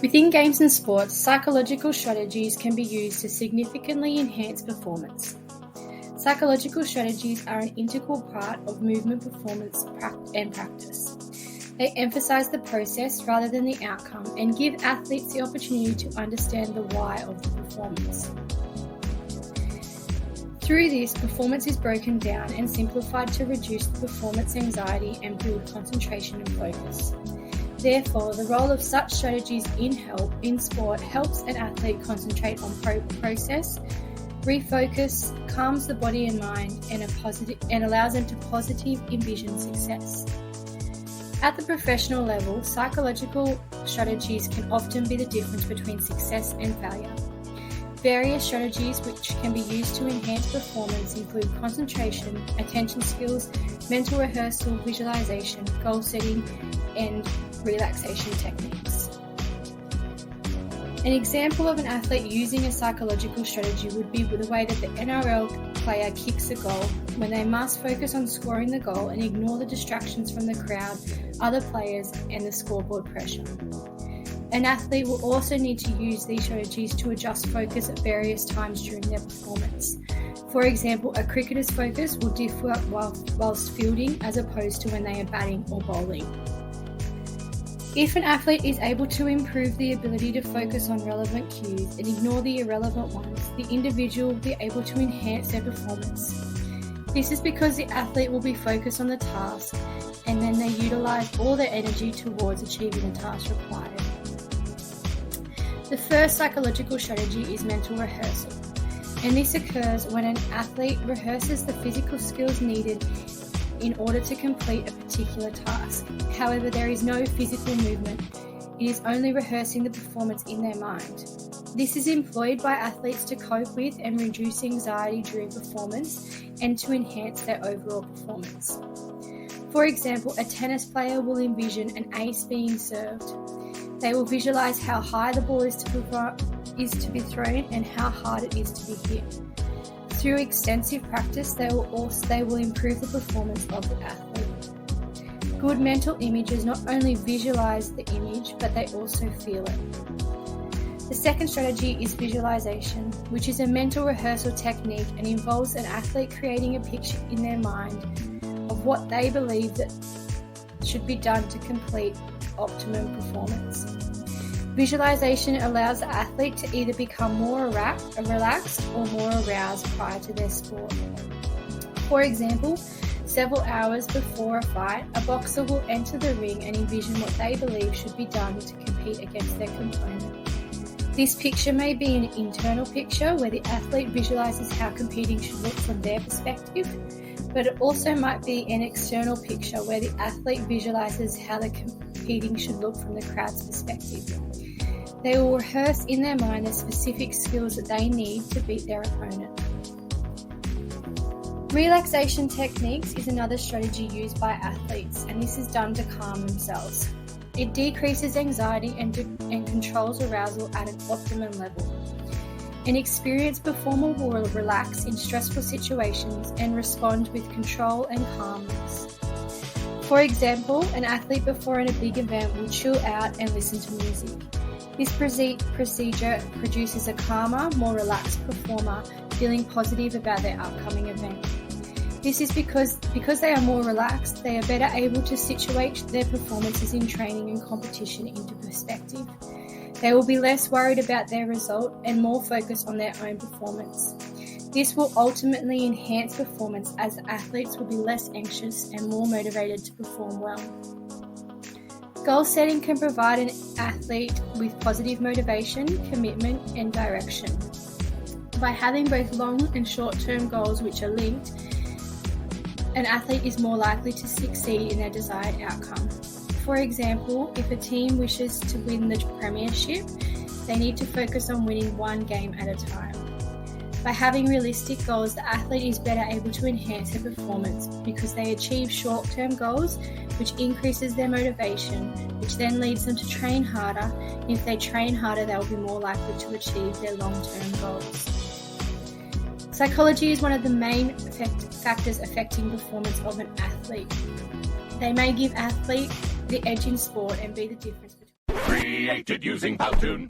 Within games and sports, psychological strategies can be used to significantly enhance performance. Psychological strategies are an integral part of movement performance and practice. They emphasize the process rather than the outcome and give athletes the opportunity to understand the why of the performance. Through this, performance is broken down and simplified to reduce the performance anxiety and build concentration and focus. Therefore, the role of such strategies in sport helps an athlete concentrate on process, refocus, calms the body and mind, and allows them to positively envision success. At the professional level, psychological strategies can often be the difference between success and failure. Various strategies which can be used to enhance performance include concentration, attention skills, mental rehearsal, visualization, goal setting, and relaxation techniques. An example of an athlete using a psychological strategy would be the way that the NRL player kicks a goal, when they must focus on scoring the goal and ignore the distractions from the crowd, other players, and the scoreboard pressure. An athlete will also need to use these strategies to adjust focus at various times during their performance. For example, a cricketer's focus will differ whilst fielding as opposed to when they are batting or bowling. If an athlete is able to improve the ability to focus on relevant cues and ignore the irrelevant ones, the individual will be able to enhance their performance. This is because the athlete will be focused on the task and then they utilize all their energy towards achieving the task required. The first psychological strategy is mental rehearsal, and this occurs when an athlete rehearses the physical skills needed in order to complete a particular task. However, there is no physical movement. It is only rehearsing the performance in their mind. This is employed by athletes to cope with and reduce anxiety during performance and to enhance their overall performance. For example, a tennis player will envision an ace being served. They will visualize how high the ball is to be thrown and how hard it is to be hit. Through extensive practice, they will improve the performance of the athlete. Good mental images not only visualize the image, but they also feel it. The second strategy is visualization, which is a mental rehearsal technique and involves an athlete creating a picture in their mind of what they believe that should be done to complete optimum performance. Visualization allows the athlete to either become more relaxed or more aroused prior to their sport. For example, several hours before a fight, a boxer will enter the ring and envision what they believe should be done to compete against their opponent. This picture may be an internal picture where the athlete visualizes how competing should look from their perspective, but it also might be an external picture where the athlete visualizes how the competing should look from the crowd's perspective. They will rehearse in their mind the specific skills that they need to beat their opponent. Relaxation techniques is another strategy used by athletes, and this is done to calm themselves. It decreases anxiety and controls arousal at an optimum level. An experienced performer will relax in stressful situations and respond with control and calmness. For example, an athlete before a big event will chill out and listen to music. This procedure produces a calmer, more relaxed performer feeling positive about their upcoming event. This is because they are more relaxed, they are better able to situate their performances in training and competition into perspective. They will be less worried about their result and more focused on their own performance. This will ultimately enhance performance as the athletes will be less anxious and more motivated to perform well. Goal setting can provide an athlete with positive motivation, commitment, and direction. By having both long and short-term goals which are linked, an athlete is more likely to succeed in their desired outcome. For example, if a team wishes to win the premiership, they need to focus on winning one game at a time. By having realistic goals, the athlete is better able to enhance their performance because they achieve short-term goals, which increases their motivation, which then leads them to train harder. And if they train harder, they will be more likely to achieve their long-term goals. Psychology is one of the main factors affecting performance of an athlete. They may give athlete the edge in sport and be the difference between created using Powtoon.